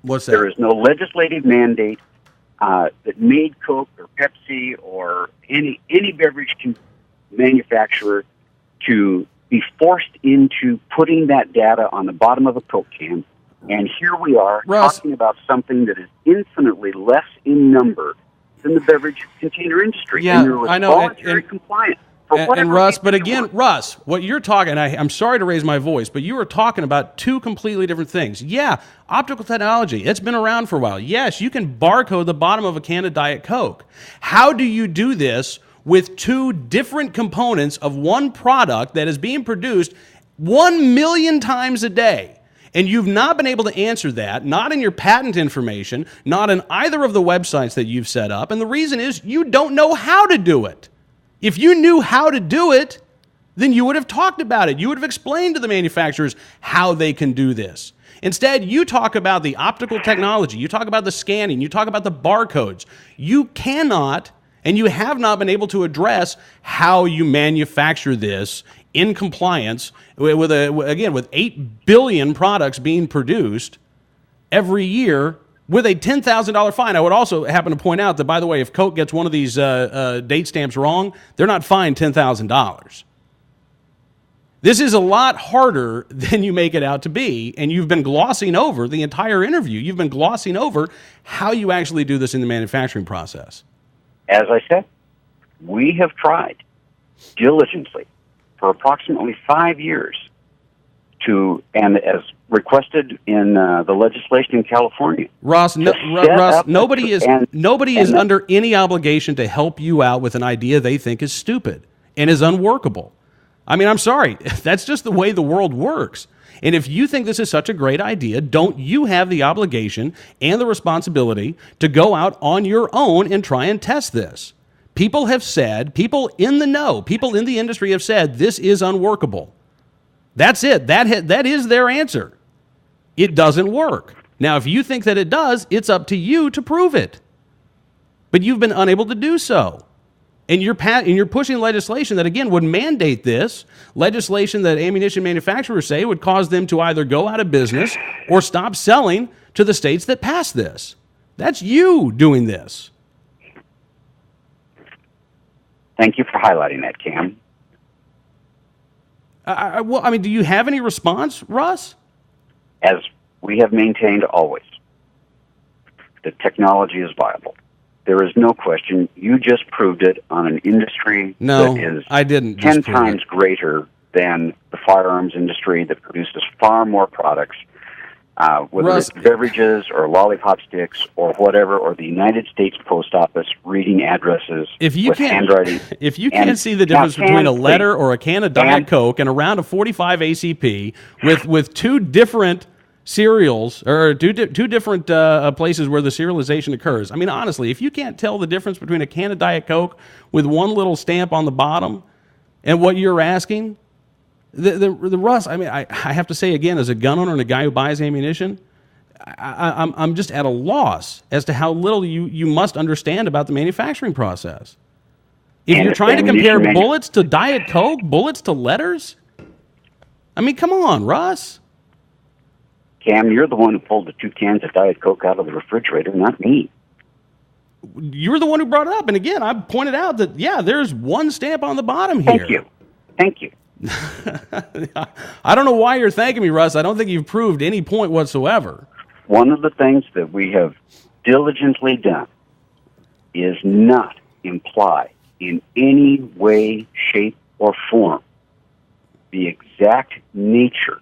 What's that? There is no legislative mandate that made Coke or Pepsi or any beverage manufacturer to be forced into putting that data on the bottom of a Coke can. And here we are, Russ, talking about something that is infinitely less in number than the beverage container industry. Yeah, and there was I know. voluntary compliance. And Russ, but again, Russ, what you're talking, I'm sorry to raise my voice, but you are talking about two completely different things. Yeah, optical technology, it's been around for a while. Yes, you can barcode the bottom of a can of Diet Coke. How do you do this with two different components of one product that is being produced 1 million times a day? And you've not been able to answer that, not in your patent information, not in either of the websites that you've set up. And the reason is you don't know how to do it. If you knew how to do it, then you would have talked about it. You would have explained to the manufacturers how they can do this. Instead, you talk about the optical technology, you talk about the scanning, you talk about the barcodes. You cannot, and you have not been able to address how you manufacture this in compliance with 8 billion products being produced every year with a $10,000 fine. I would also happen to point out that, by the way, if Coke gets one of these date stamps wrong, they're not fined $10,000. This is a lot harder than you make it out to be, and you've been glossing over the entire interview. You've been glossing over how you actually do this in the manufacturing process. As I said, we have tried diligently for approximately 5 years and as requested in the legislation in California. Russ, nobody is under any obligation to help you out with an idea they think is stupid and is unworkable. I mean, I'm sorry. That's just the way the world works. And if you think this is such a great idea, don't you have the obligation and the responsibility to go out on your own and try and test this? People have said, people in the know, people in the industry have said, this is unworkable. That's it. That is their answer. It doesn't work. Now, if you think that it does, it's up to you to prove it. But you've been unable to do so. And you're pushing legislation that, again, would mandate this, legislation that ammunition manufacturers say would cause them to either go out of business or stop selling to the states that pass this. That's you doing this. Thank you for highlighting that, Cam. Do you have any response, Russ? As we have maintained always, the technology is viable. There is no question. You just proved it on an industry that is I didn't 10 times greater than the firearms industry that produces far more products, whether Russ, it's beverages or lollipop sticks or whatever, or the United States Post Office reading addresses with handwriting. If you can't see the difference between a letter or a can of Diet Coke and a round of 45 ACP with two different serials or two different places where the serialization occurs. I mean, honestly, if you can't tell the difference between a can of Diet Coke with one little stamp on the bottom and what you're asking, the Russ, I mean, I have to say again, as a gun owner and a guy who buys ammunition, I'm just at a loss as to how little you must understand about the manufacturing process. If you're trying to compare bullets to Diet Coke, bullets to letters, I mean, come on, Russ. Cam, you're the one who pulled the 2 cans of Diet Coke out of the refrigerator, not me. You're the one who brought it up. And again, I pointed out that, yeah, there's one stamp on the bottom here. Thank you. I don't know why you're thanking me, Russ. I don't think you've proved any point whatsoever. One of the things that we have diligently done is not imply in any way, shape, or form the exact nature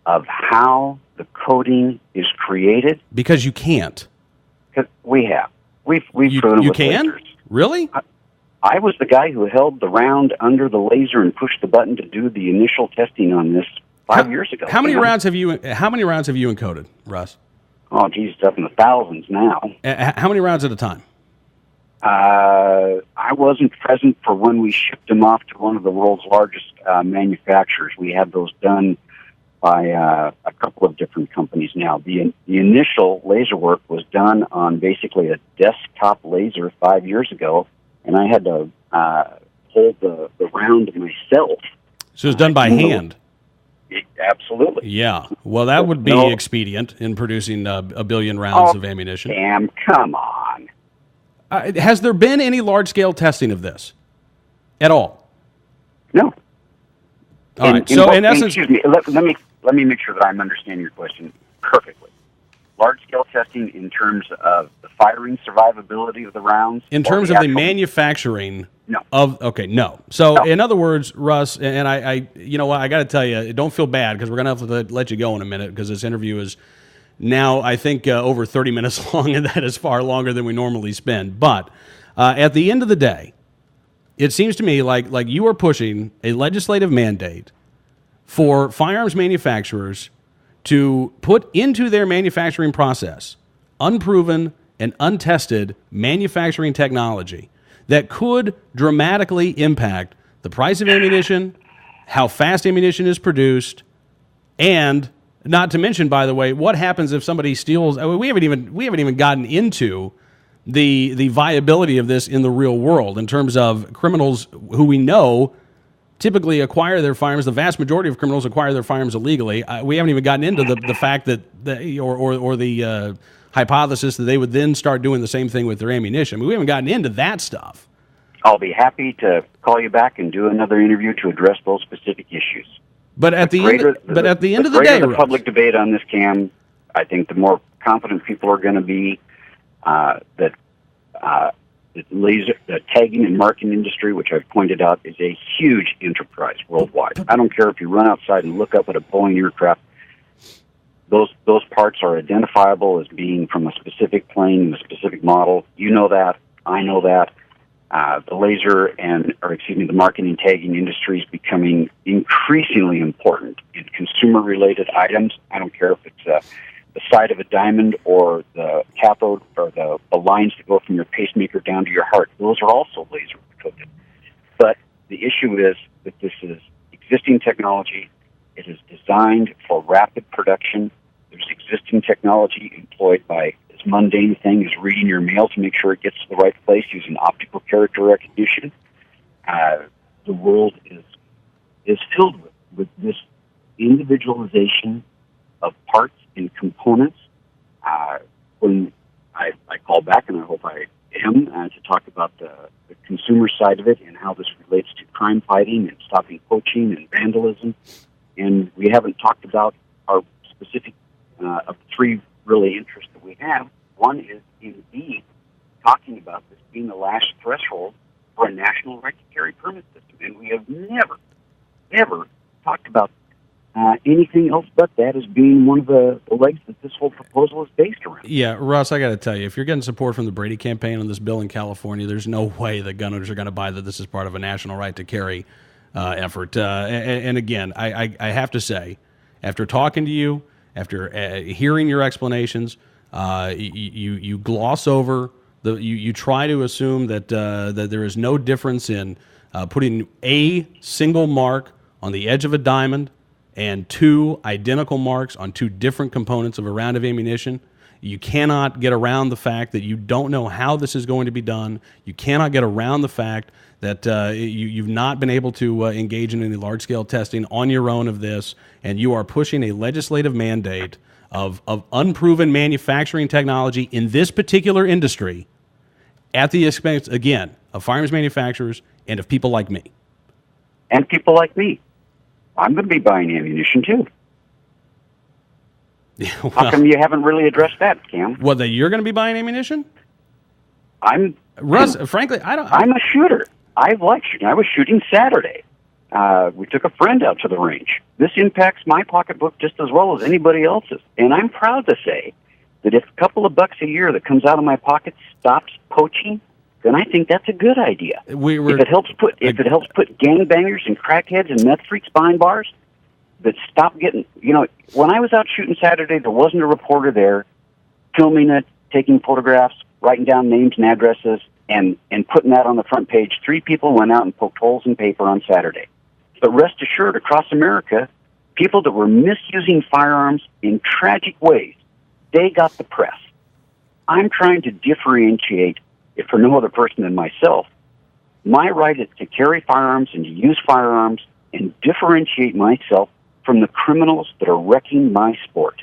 of how the coding is created. Because you can't. Because we have. We've proven it with lasers. Really? I was the guy who held the round under the laser and pushed the button to do the initial testing on this 5 years ago. How many rounds have you encoded, Russ? Oh, geez, it's up in the thousands now. How many rounds at a time? I wasn't present for when we shipped them off to one of the world's largest manufacturers. We had those done by a couple of different companies now. The initial laser work was done on basically a desktop laser 5 years ago, and I had to hold the round myself. So it was done by hand? Absolutely. Yeah. Well, that would be expedient in producing a billion rounds of ammunition. Damn, come on. Has there been any large-scale testing of this at all? No. All right. So, in essence, excuse me. Let me make sure that I'm understanding your question perfectly. Large-scale testing in terms of the firing survivability of the rounds? In terms of the manufacturing? No. No. So, in other words, Russ, and I you know what, I got to tell you, don't feel bad because we're going to have to let you go in a minute because this interview is now, I think, over 30 minutes long, and that is far longer than we normally spend. But at the end of the day, it seems to me like you are pushing a legislative mandate for firearms manufacturers to put into their manufacturing process unproven and untested manufacturing technology that could dramatically impact the price of ammunition, how fast ammunition is produced, and not to mention, by the way, what happens if somebody steals. We haven't even gotten into the viability of this in the real world in terms of criminals who we know typically acquire their firearms. The vast majority of criminals acquire their firearms illegally. We haven't even gotten into the fact that the hypothesis that they would then start doing the same thing with their ammunition. We haven't gotten into that stuff. I'll be happy to call you back and do another interview to address those specific issues. But at the end of the day, the public debate on this, Cam, I think the more confident people are going to be that the tagging and marking industry, which I've pointed out, is a huge enterprise worldwide. I don't care if you run outside and look up at a Boeing aircraft. Those parts are identifiable as being from a specific plane and a specific model. You know that. I know that. The marking and tagging industry is becoming increasingly important in consumer-related items. I don't care if it's the side of a diamond or the cathode or the lines that go from your pacemaker down to your heart. Those are also laser coated. But the issue is that this is existing technology. It is designed for rapid production. There's existing technology employed by as mundane thing as reading your mail to make sure it gets to the right place using optical character recognition. The world is filled with this individualization of parts and components. When I call back, and I hope I am, to talk about the consumer side of it and how this relates to crime fighting and stopping poaching and vandalism. And we haven't talked about our specific of the three really interests that we have. One is indeed talking about this being the last threshold for a national right to carry permit system. And we have never, ever talked about anything else but that as being one of the legs that this whole proposal is based around. Yeah, Russ, I got to tell you, if you're getting support from the Brady campaign on this bill in California, there's no way the gun owners are going to buy that this is part of a national right to carry effort. And again, I have to say, after talking to you, after hearing your explanations, you gloss over you try to assume that there is no difference in putting a single mark on the edge of a diamond and two identical marks on two different components of a round of ammunition. You cannot get around the fact that you don't know how this is going to be done. You cannot get around the fact that you've not been able to engage in any large-scale testing on your own of this, and you are pushing a legislative mandate of unproven manufacturing technology in this particular industry at the expense, again, of firearms manufacturers and of people like me. And people like me. I'm going to be buying ammunition, too. Yeah, well, how come you haven't really addressed that, Cam? Well, that you're going to be buying ammunition? Russ, frankly, I'm a shooter. I like shooting. I was shooting Saturday. We took a friend out to the range. This impacts my pocketbook just as well as anybody else's. And I'm proud to say that if a couple of bucks a year that comes out of my pocket stops poaching, then I think that's a good idea. If it helps put gangbangers and crackheads and meth freaks behind bars, that stop getting, when I was out shooting Saturday, there wasn't a reporter there filming it, taking photographs, writing down names and addresses, and putting that on the front page. 3 people went out and poked holes in paper on Saturday. But rest assured, across America, people that were misusing firearms in tragic ways, they got the press. I'm trying to differentiate, if for no other person than myself, my right to carry firearms and to use firearms and differentiate myself from the criminals that are wrecking my sport.